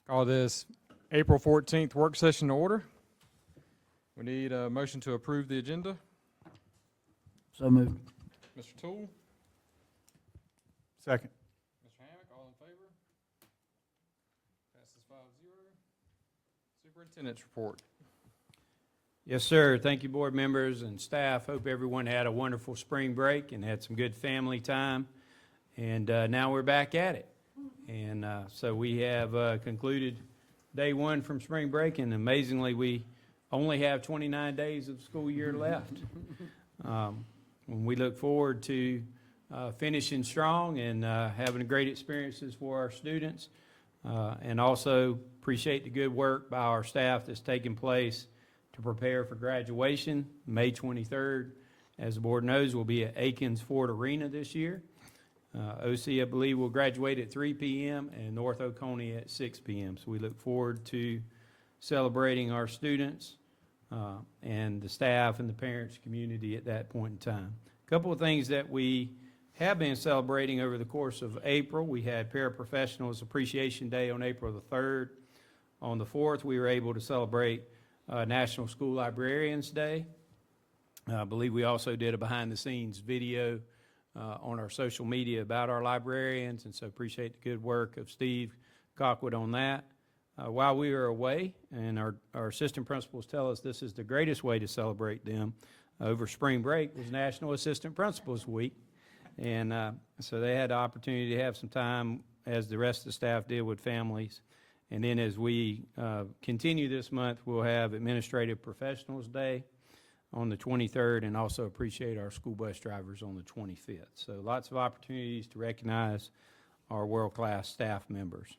Call this April 14th work session to order. We need a motion to approve the agenda. So moved. Mr. Toole, Second. Mr. Hammack, all in favor? Passes 5-0. Superintendent's report. Yes, sir. Thank you, board members and staff. Hope everyone had a wonderful spring break and had some good family time. And now we're back at it. And so we have concluded day one from spring break, and amazingly, we only have 29 days of school year left. We look forward to finishing strong and having great experiences for our students, and also appreciate the good work by our staff that's taking place to prepare for graduation. May 23rd, as the board knows, will be at Aikens Ford Arena this year. OC, I believe, will graduate at 3 p.m. and North Oconee at 6 p.m. So we look forward to celebrating our students and the staff and the parents community at that point in time. A couple of things that we have been celebrating over the course of April. We had Paraprofessionals Appreciation Day on April the 3rd. On the 4th, we were able to celebrate National School Librarians Day. I believe we also did a behind-the-scenes video on our social media about our librarians, and so appreciate the good work of Steve Cockwood on that. While we were away, and our assistant principals tell us this is the greatest way to celebrate them, over spring break was National Assistant Principals Week, and so they had the opportunity to have some time, as the rest of the staff did, with families. And then as we continue this month, we'll have Administrative Professionals Day on the 23rd, and also appreciate our school bus drivers on the 25th. So lots of opportunities to recognize our world-class staff members.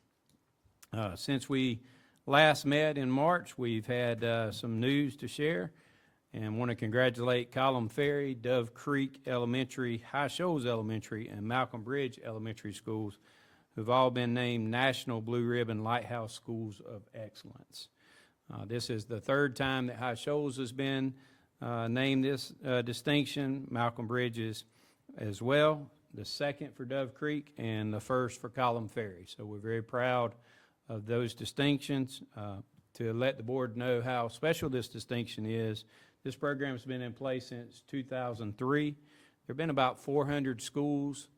Since we last met in March, we've had some news to share, and want to congratulate Column Ferry, Dove Creek Elementary, High Shoals Elementary, and Malcolm Bridge Elementary Schools, who've all been named National Blue Ribbon Lighthouse Schools of Excellence. This is the third time that High Shoals has been named this distinction. Malcolm Bridge is as well, the second for Dove Creek, and the first for Column Ferry. So we're very proud of those distinctions. To let the board know how special this distinction is, this program's been in place since 2003. There have been about 400 schools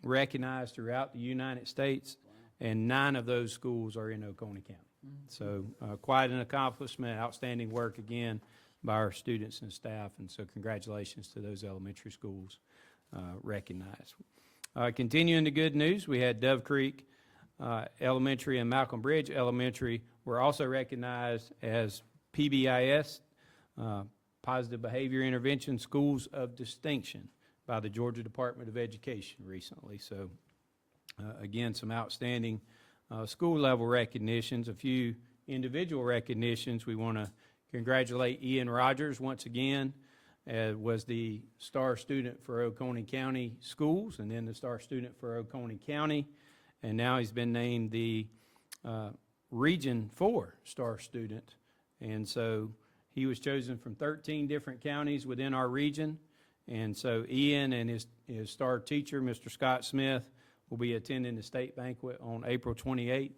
recognized throughout the United States, and 9 of those schools are in Oconee County. So quite an accomplishment, outstanding work again by our students and staff, and so congratulations to those elementary schools recognized. Continuing the good news, we had Dove Creek Elementary and Malcolm Bridge Elementary were also recognized as PBIS, Positive Behavior Intervention Schools of Distinction, by the Georgia Department of Education recently. So again, some outstanding school level recognitions. A few individual recognitions. We want to congratulate Ian Rogers once again, was the star student for Oconee County Schools, and then the star student for Oconee County, and now he's been named the Region 4 star student. And so he was chosen from 13 different counties within our region. And so Ian and his star teacher, Mr. Scott Smith, will be attending the state banquet on April 28th,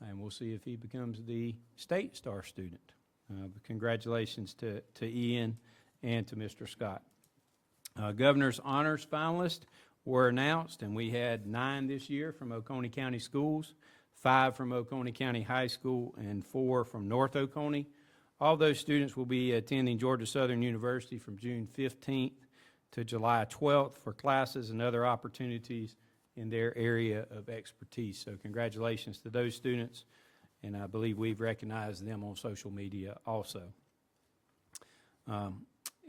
and we'll see if he becomes the state star student. But congratulations to Ian and to Mr. Scott. Governor's Honors finalists were announced, and we had 9 this year from Oconee County Schools, 5 from Oconee County High School, and 4 from North Oconee. All those students will be attending Georgia Southern University from June 15th to July 12th for classes and other opportunities in their area of expertise. So congratulations to those students, and I believe we've recognized them on social media also.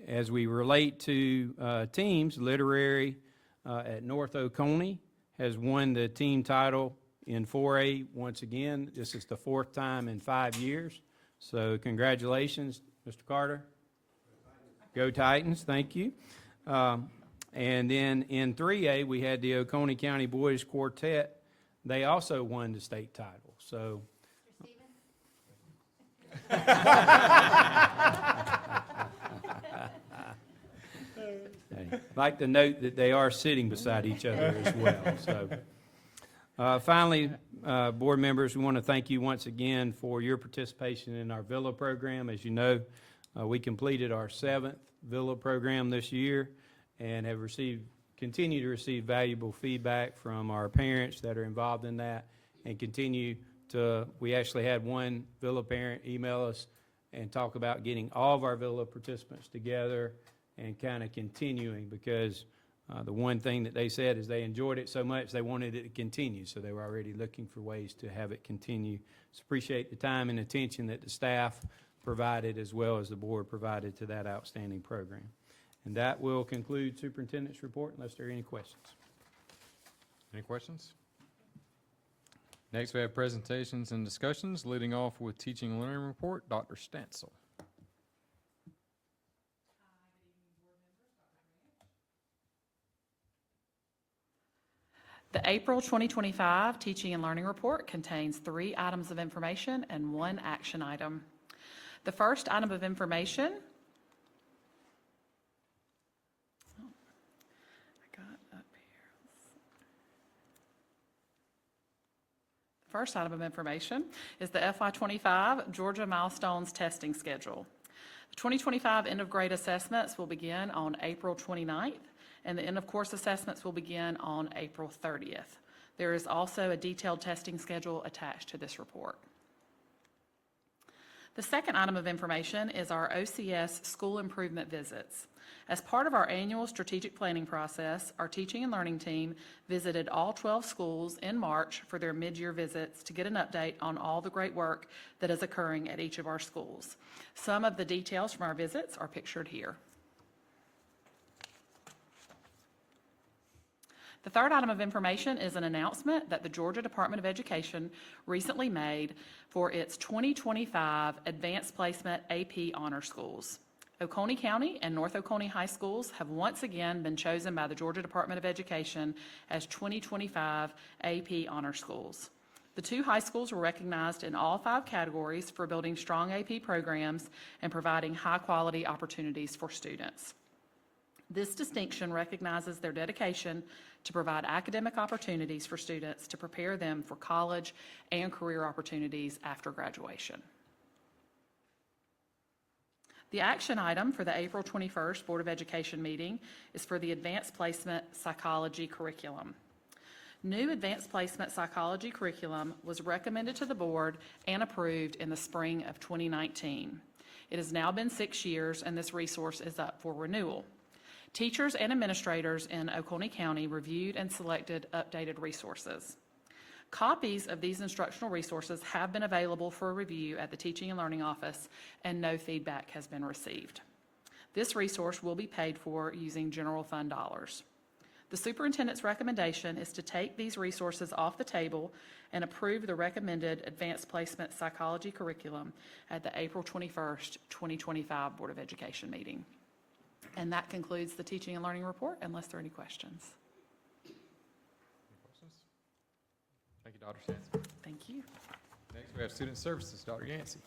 As we relate to teams, Literary at North Oconee has won the team title in 4A once again. This is the 4th time in 5 years. So congratulations, Mr. Carter. Go Titans, thank you. And then in 3A, we had the Oconee County Boys Quartet. They also won the state title. So, I'd like to note that they are sitting beside each other as well. So, Finally, board members, we want to thank you once again for your participation in our Villa program. As you know, we completed our 7th Villa program this year and have continue to receive valuable feedback from our parents that are involved in that, and we actually had one Villa parent email us and talk about getting all of our Villa participants together and kind of continuing, because the one thing that they said is they enjoyed it so much they wanted it to continue, so they were already looking for ways to have it continue. So appreciate the time and attention that the staff provided as well as the board provided to that outstanding program. And that will conclude superintendent's report unless there are any questions. Any questions? Next, we have presentations and discussions, leading off with teaching and learning report, Dr. Stansel. The April 2025 Teaching and Learning Report contains 3 items of information and 1 action item. The first item of information is the FY25 Georgia Milestones Testing Schedule. The 2025 end-of-grade assessments will begin on April 29th, and the end-of-course assessments will begin on April 30th. There is also a detailed testing schedule attached to this report. The second item of information is our OCS school improvement visits. As part of our annual strategic planning process, our teaching and learning team visited all 12 schools in March for their mid-year visits to get an update on all the great work that is occurring at each of our schools. Some of the details from our visits are pictured here. The third item of information is an announcement that the Georgia Department of Education recently made for its 2025 Advanced Placement AP Honor Schools. Oconee County and North Oconee High Schools have once again been chosen by the Georgia Department of Education as 2025 AP Honor Schools. The 2 high schools were recognized in all 5 categories for building strong AP programs and providing high-quality opportunities for students. This distinction recognizes their dedication to provide academic opportunities for students to prepare them for college and career opportunities after graduation. The action item for the April 21st Board of Education meeting is for the Advanced Placement Psychology Curriculum. New Advanced Placement Psychology Curriculum was recommended to the board and approved in the spring of 2019. It has now been 6 years, and this resource is up for renewal. Teachers and administrators in Oconee County reviewed and selected updated resources. Copies of these instructional resources have been available for review at the Teaching and Learning Office, and no feedback has been received. This resource will be paid for using general fund dollars. The superintendent's recommendation is to take these resources off the table and approve the recommended Advanced Placement Psychology Curriculum at the April 21st, 2025 Board of Education meeting. And that concludes the teaching and learning report, unless there are any questions. Any questions? Thank you, Dr. Stansel. Thank you. Next, we have Student Services, Dr. Yancey.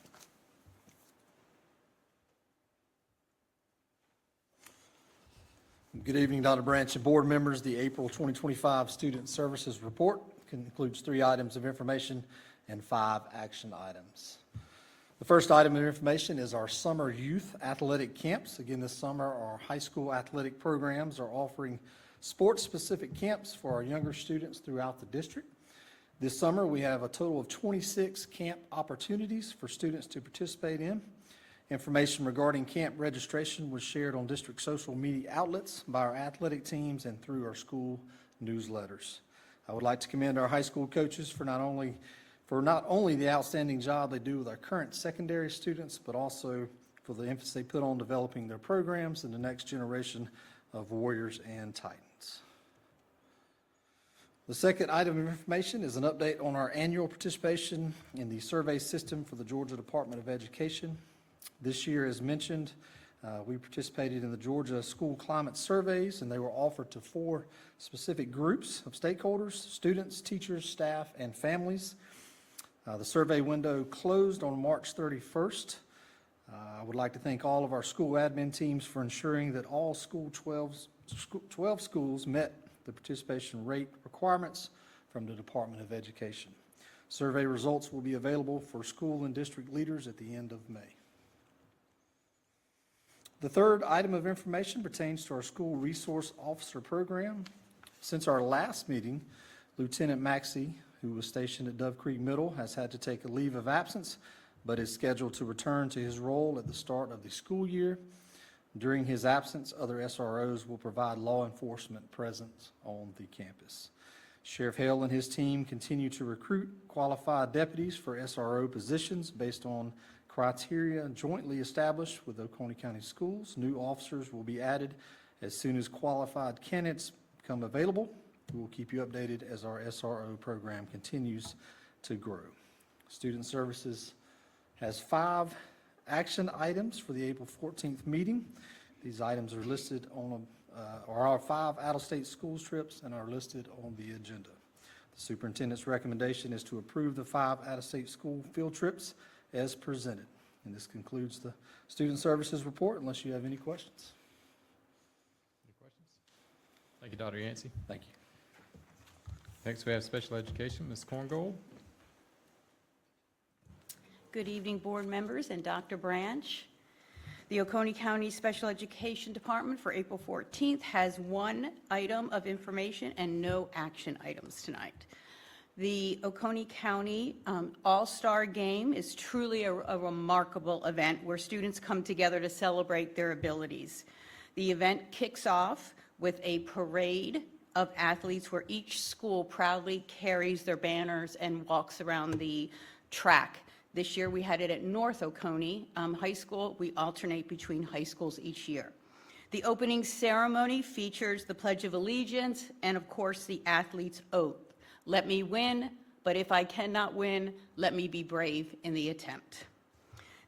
Good evening, Dr. Branch and board members. The April 2025 Student Services Report includes 3 items of information and 5 action items. The first item of information is our summer youth athletic camps. Again, this summer, our high school athletic programs are offering sports-specific camps for our younger students throughout the district. This summer, we have a total of 26 camp opportunities for students to participate in. Information regarding camp registration was shared on district social media outlets by our athletic teams and through our school newsletters. I would like to commend our high school coaches for not only the outstanding job they do with our current secondary students, but also for the emphasis they put on developing their programs and the next generation of warriors and titans. The second item of information is an update on our annual participation in the survey system for the Georgia Department of Education. This year, as mentioned, we participated in the Georgia School Climate Surveys, and they were offered to 4 specific groups of stakeholders: students, teachers, staff, and families. The survey window closed on March 31st. I would like to thank all of our school admin teams for ensuring that all 12 schools met the participation rate requirements from the Department of Education. Survey results will be available for school and district leaders at the end of May. The third item of information pertains to our School Resource Officer Program. Since our last meeting, Lieutenant Maxey, who was stationed at Dove Creek Middle, has had to take a leave of absence, but is scheduled to return to his role at the start of the school year. During his absence, other SROs will provide law enforcement presence on the campus. Sheriff Hale and his team continue to recruit qualified deputies for SRO positions based on criteria jointly established with Oconee County Schools. New officers will be added as soon as qualified candidates become available. We will keep you updated as our SRO program continues to grow. Student Services has 5 action items for the April 14th meeting. These items are listed on our 5 out-of-state schools trips and are listed on the agenda. The superintendent's recommendation is to approve the 5 out-of-state school field trips as presented. And this concludes the Student Services report, unless you have any questions. Any questions? Thank you, Dr. Yancey. Thank you. Next, we have Special Education, Ms. Korngold. Good evening, board members and Dr. Branch. The Oconee County Special Education Department for April 14th has 1 item of information and no action items tonight. The Oconee County All-Star Game is truly a remarkable event where students come together to celebrate their abilities. The event kicks off with a parade of athletes where each school proudly carries their banners and walks around the track. This year we had it at North Oconee High School. We alternate between high schools each year. The opening ceremony features the Pledge of Allegiance and, of course, the athlete's oath. Let me win, but if I cannot win, let me be brave in the attempt.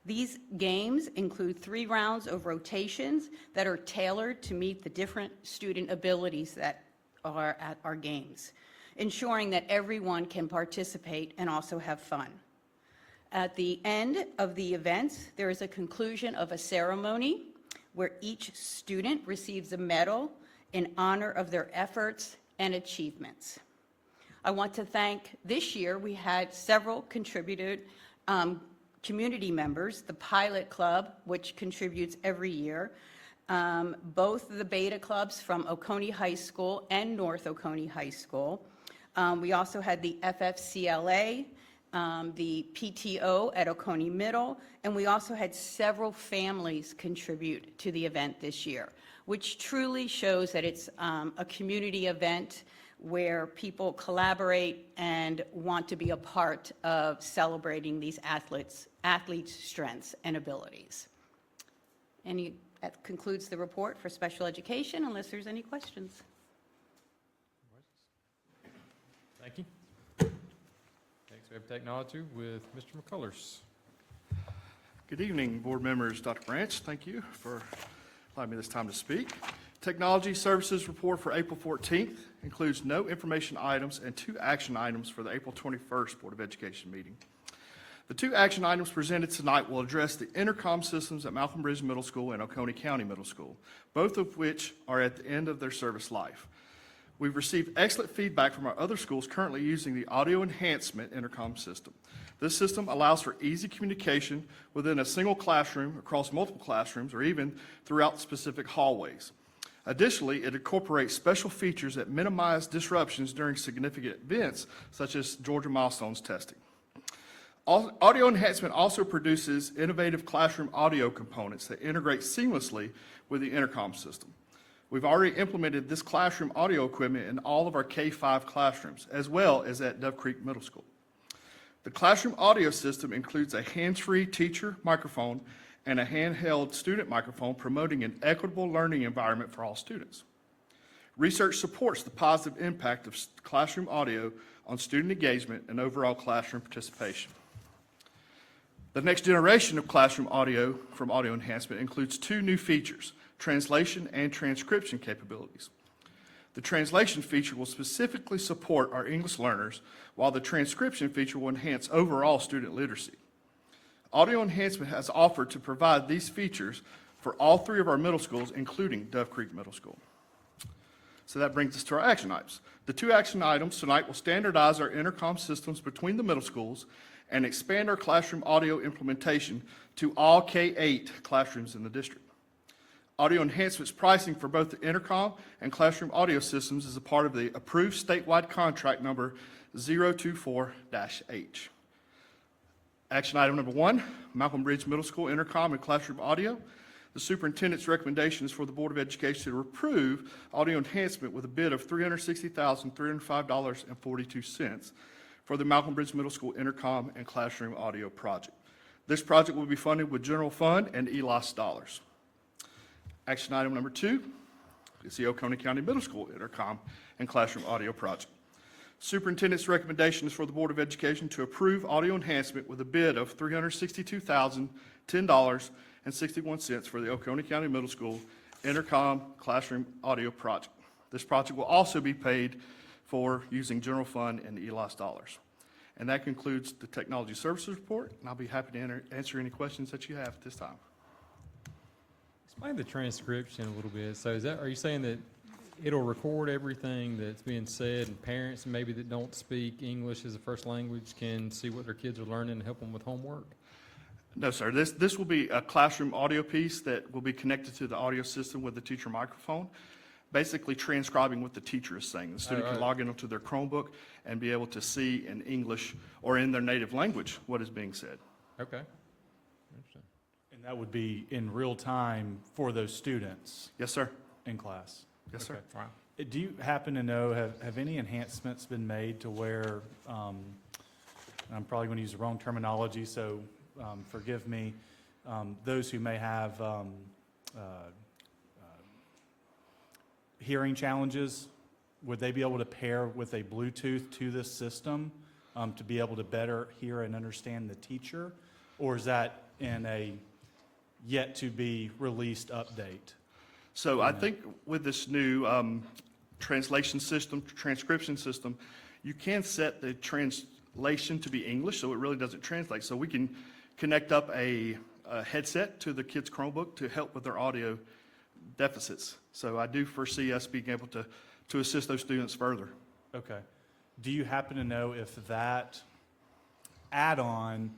These games include 3 rounds of rotations that are tailored to meet the different student abilities that are at our games, ensuring that everyone can participate and also have fun. At the end of the events, there is a conclusion of a ceremony where each student receives a medal in honor of their efforts and achievements. I want to thank, this year we had several contributed community members, the Pilot Club, which contributes every year, both of the Beta Clubs from Oconee High School and North Oconee High School. We also had the FFCLA, the PTO at Oconee Middle, and we also had several families contribute to the event this year, which truly shows that it's a community event where people collaborate and want to be a part of celebrating these athletes' strengths and abilities. That concludes the report for special education, unless there's any questions. Thank you. Next, we have Technology with Mr. McCullers. Good evening, board members. Dr. Branch, thank you for allowing me this time to speak. Technology Services report for April 14th includes no information items and 2 action items for the April 21st Board of Education meeting. The 2 action items presented tonight will address the intercom systems at Malcolm Bridge Middle School and Oconee County Middle School, both of which are at the end of their service life. We've received excellent feedback from our other schools currently using the audio enhancement intercom system. This system allows for easy communication within a single classroom, across multiple classrooms, or even throughout specific hallways. Additionally, it incorporates special features that minimize disruptions during significant events, such as Georgia Milestones testing. Audio enhancement also produces innovative classroom audio components that integrate seamlessly with the intercom system. We've already implemented this classroom audio equipment in all of our K-5 classrooms, as well as at Dove Creek Middle School. The classroom audio system includes a hands-free teacher microphone and a handheld student microphone, promoting an equitable learning environment for all students. Research supports the positive impact of classroom audio on student engagement and overall classroom participation. The next generation of classroom audio from Audio Enhancement includes 2 new features: translation and transcription capabilities. The translation feature will specifically support our English learners, while the transcription feature will enhance overall student literacy. Audio Enhancement has offered to provide these features for all 3 of our middle schools, including Dove Creek Middle School. So that brings us to our action items. The two action items tonight will standardize our intercom systems between the middle schools and expand our classroom audio implementation to all K-8 classrooms in the district. Audio enhancements pricing for both the intercom and classroom audio systems is a part of the approved statewide contract number 024-H. Action item number 1, Malcolm Bridge Middle School intercom and classroom audio. The superintendent's recommendation is for the Board of Education to approve audio enhancement with a bid of $360,305.42 for the Malcolm Bridge Middle School intercom and classroom audio project. This project will be funded with general fund and ELOS dollars. Action item number 2 is the Oconee County Middle School intercom and classroom audio project. Superintendent's recommendation is for the Board of Education to approve audio enhancement with a bid of $362,010.61 for the Oconee County Middle School intercom classroom audio project. This project will also be paid for using general fund and ELOS dollars. And that concludes the technology services report, and I'll be happy to answer any questions that you have at this time. Explain the transcription a little bit. So are you saying that it'll record everything that's being said, and parents maybe that don't speak English as a first language can see what their kids are learning and help them with homework? No, sir. This will be a classroom audio piece that will be connected to the audio system with the teacher microphone, basically transcribing what the teacher is saying. The student can log into their Chromebook and be able to see in English or in their native language what is being said. Okay. Interesting. And that would be in real time for those students Yes, sir. in class? Yes, sir. Okay. Do you happen to know, have any enhancements been made to where, and I'm probably going to use the wrong terminology, so forgive me, those who may have hearing challenges, would they be able to pair with a Bluetooth to this system to be able to better hear and understand the teacher? Or is that in a yet-to-be-released update? So I think with this new translation system, transcription system, you can set the translation to be English, so it really doesn't translate. So we can connect up a headset to the kids' Chromebook to help with their audio deficits. So I do foresee us being able to assist those students further. Okay. Do you happen to know if that add-on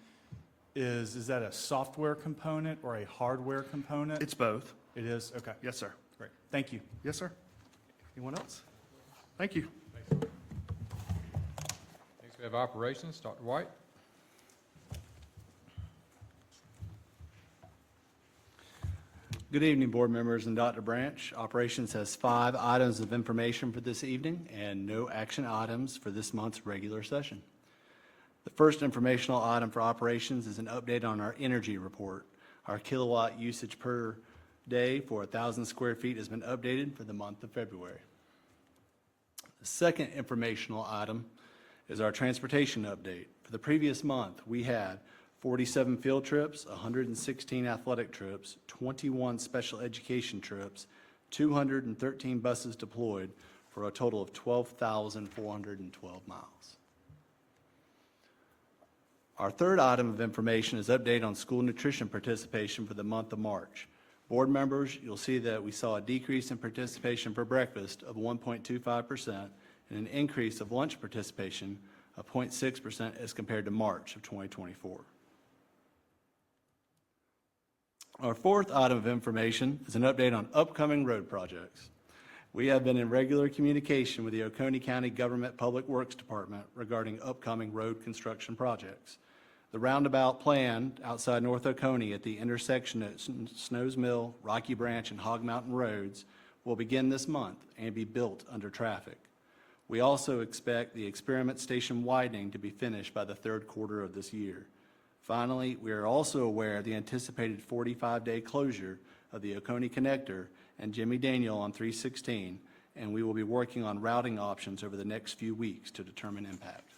is that a software component or a hardware component? It's both. It is? Okay. Yes, sir. Great. Thank you. Yes, sir. Anyone else? Thank you. Next, we have operations. Dr. White. Good evening, board members and Dr. Branch. Operations has 5 items of information for this evening and no action items for this month's regular session. The first informational item for operations is an update on our energy report. Our kilowatt usage per day for 1,000 square feet has been updated for the month of February. The second informational item is our transportation update. For the previous month, we had 47 field trips, 116 athletic trips, 21 special education trips, 213 buses deployed for a total of 12,412 miles. Our third item of information is update on school nutrition participation for the month of March. Board members, you'll see that we saw a decrease in participation for breakfast of 1.25% and an increase of lunch participation of 0.6% as compared to March of 2024. Our fourth item of information is an update on upcoming road projects. We have been in regular communication with the Oconee County Government Public Works Department regarding upcoming road construction projects. The roundabout plan outside North Oconee at the intersection at Snows Mill, Rocky Branch, and Hog Mountain Roads will begin this month and be built under traffic. We also expect the experiment station widening to be finished by the third quarter of this year. Finally, we are also aware of the anticipated 45-day closure of the Oconee Connector and Jimmy Daniel on 316, and we will be working on routing options over the next few weeks to determine impact.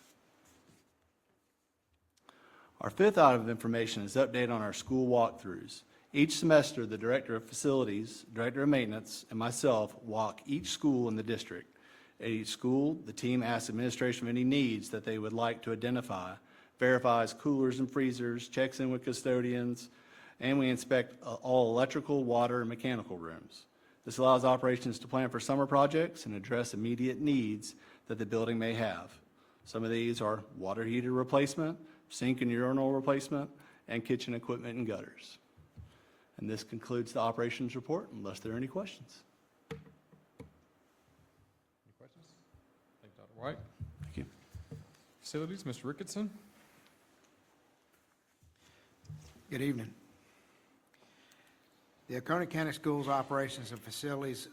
Our fifth item of information is update on our school walkthroughs. Each semester, the Director of Facilities, Director of Maintenance, and myself walk each school in the district. At each school, the team asks administration of any needs that they would like to identify, verifies coolers and freezers, checks in with custodians, and we inspect all electrical, water, and mechanical rooms. This allows operations to plan for summer projects and address immediate needs that the building may have. Some of these are water heater replacement, sink and urinal replacement, and kitchen equipment and gutters. And this concludes the operations report, unless there are any questions. Any questions? Thank you, Dr. White. Thank you. Facilities, Mr. Ricketson. Good evening. The Oconee County Schools Operations and Facilities,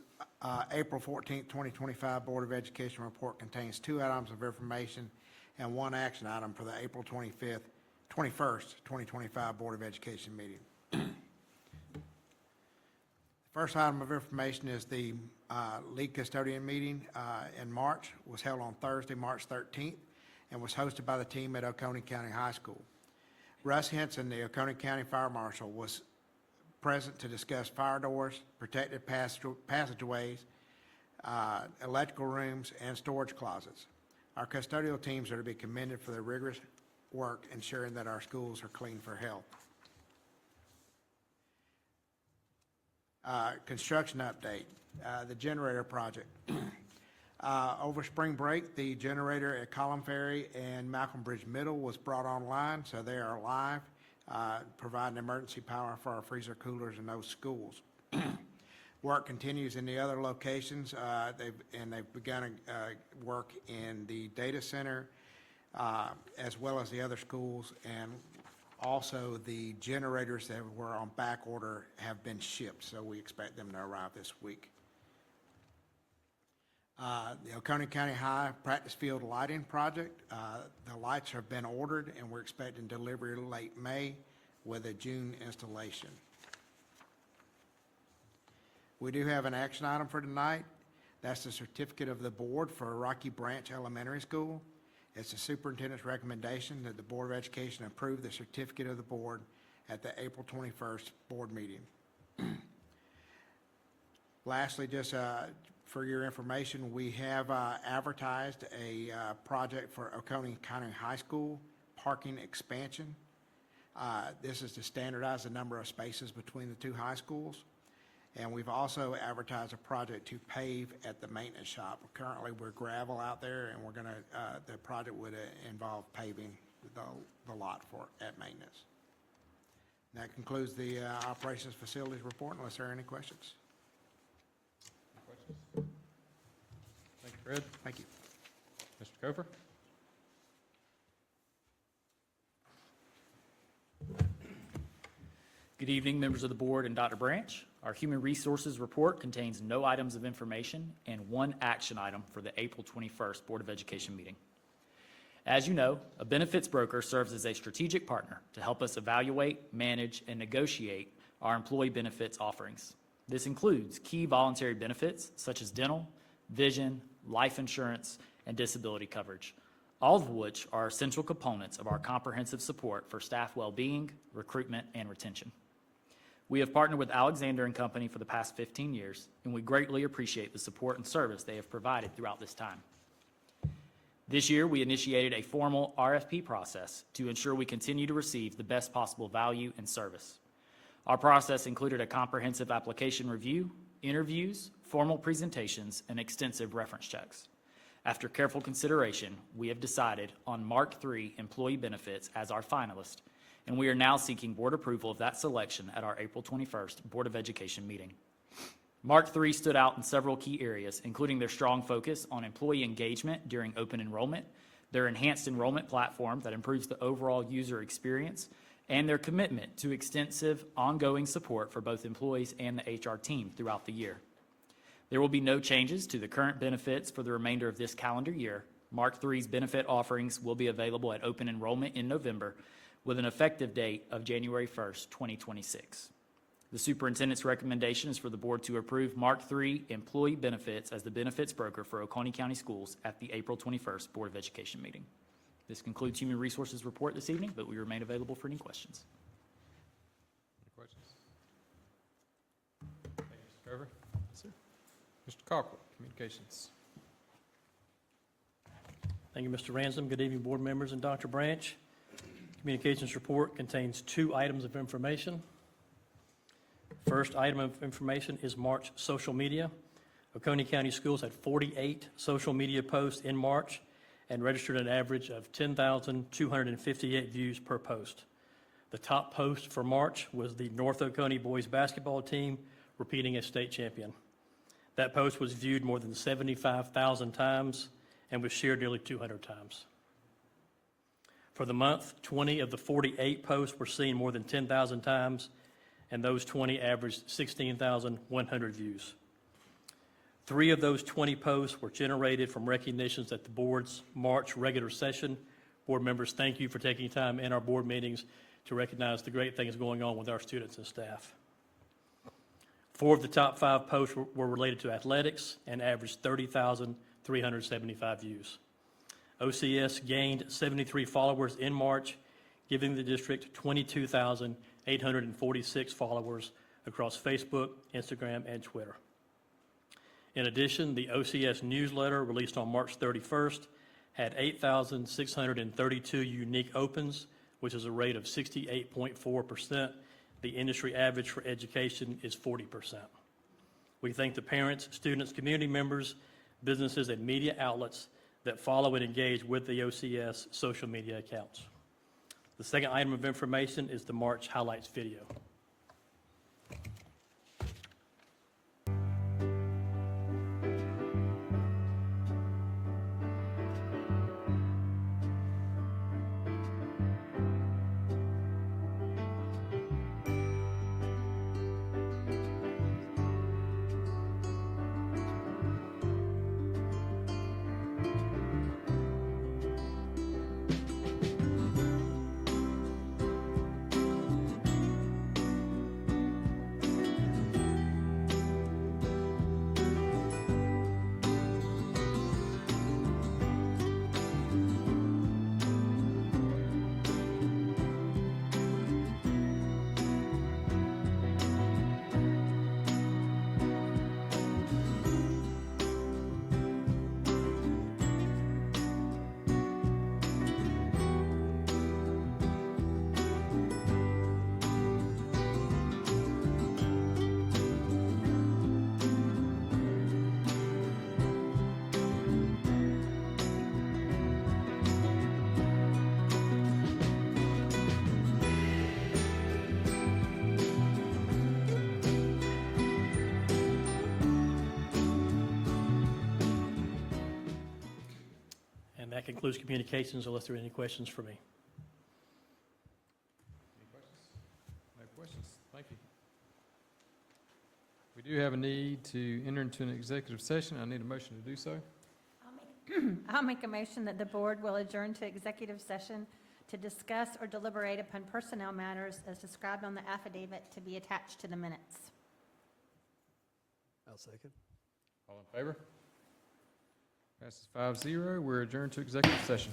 April 14th, 2025 Board of Education report contains 2 items of information and 1 action item for the April 21st, 2025 Board of Education meeting. The first item of information is the lead custodian meeting in March, was held on Thursday, March 13th, and was hosted by the team at Oconee County High School. Russ Henson, the Oconee County Fire Marshal, was present to discuss fire doors, protected passageways, electrical rooms, and storage closets. Our custodial teams are to be commended for their rigorous work ensuring that our schools are clean for health. Construction update, the generator project. Over spring break, the generator at Column Ferry and Malcolm Bridge Middle was brought online, so they are live, providing emergency power for our freezer coolers in those schools. Work continues in the other locations. They've begun work in the data center as well as the other schools, and also the generators that were on back order have been shipped, so we expect them to arrive this week. The Oconee County High Practice Field Lighting Project, the lights have been ordered and we're expecting delivery late May with a June installation. We do have an action item for tonight. That's the certificate of the board for Rocky Branch Elementary School. It's the superintendent's recommendation that the Board of Education approve the certificate of the board at the April 21st board meeting. Lastly, just for your information, we have advertised a project for Oconee County High School parking expansion. This is to standardize the number of spaces between the 2 high schools. And we've also advertised a project to pave at the maintenance shop. Currently, we're gravel out there, and we're gonna, the project would involve paving the lot at maintenance. And that concludes the operations facilities report, unless there are any questions. Any questions? Thank you, Fred. Thank you. Mr. Cofer. Good evening, members of the board and Dr. Branch. Our Human Resources report contains no items of information and 1 action item for the April 21st Board of Education meeting. As you know, a benefits broker serves as a strategic partner to help us evaluate, manage, and negotiate our employee benefits offerings. This includes key voluntary benefits such as dental, vision, life insurance, and disability coverage, all of which are essential components of our comprehensive support for staff well-being, recruitment, and retention. We have partnered with Alexander & Company for the past 15 years, and we greatly appreciate the support and service they have provided throughout this time. This year, we initiated a formal RFP process to ensure we continue to receive the best possible value and service. Our process included a comprehensive application review, interviews, formal presentations, and extensive reference checks. After careful consideration, we have decided on Mark III Employee Benefits as our finalist, and we are now seeking board approval of that selection at our April 21st Board of Education meeting. Mark III stood out in several key areas, including their strong focus on employee engagement during open enrollment, their enhanced enrollment platform that improves the overall user experience, and their commitment to extensive ongoing support for both employees and the HR team throughout the year. There will be no changes to the current benefits for the remainder of this calendar year. Mark III's benefit offerings will be available at open enrollment in November, with an effective date of January 1st, 2026. The superintendent's recommendation is for the board to approve Mark III Employee Benefits as the benefits broker for Oconee County Schools at the April 21st Board of Education meeting. This concludes Human Resources report this evening, but we remain available for any questions. Any questions? Thank you, Mr. Cover. Yes, sir. Mr. Cockrell, Communications. Thank you, Mr. Ransom. Good evening, board members and Dr. Branch. Communications report contains 2 items of information. first item of information is March social media. Oconee County Schools had 48 social media posts in March and registered an average of 10,258 views per post. The top post for March was the North Oconee boys basketball team repeating as state champion. That post was viewed more than 75,000 times and was shared nearly 200 times. For the month, 20 of the 48 posts were seen more than 10,000 times, and those 20 averaged 16,100 views. 3 of those 20 posts were generated from recognitions at the board's March regular session. Board members, thank you for taking time in our board meetings to recognize the great things going on with our students and staff. 4 of the top 5 posts were related to athletics and averaged 30,375 views. OCS gained 73 followers in March, giving the district 22,846 followers across Facebook, Instagram, and Twitter. In addition, the OCS newsletter released on March 31st had 8,632 unique opens, which is a rate of 68.4%. The industry average for education is 40%. We thank the parents, students, community members, businesses, and media outlets that follow and engage with the OCS social media accounts. The second item of information is the March highlights video. And that concludes communications, unless there are any questions for me. Any questions? No questions? Thank you. We do have a need to enter into an executive session. I need a motion to do so. I'll make a motion that the board will adjourn to executive session to discuss or deliberate upon personnel matters as described on the affidavit to be attached to the minutes. I'll second. All in favor? Passes 5-0. We're adjourned to executive session.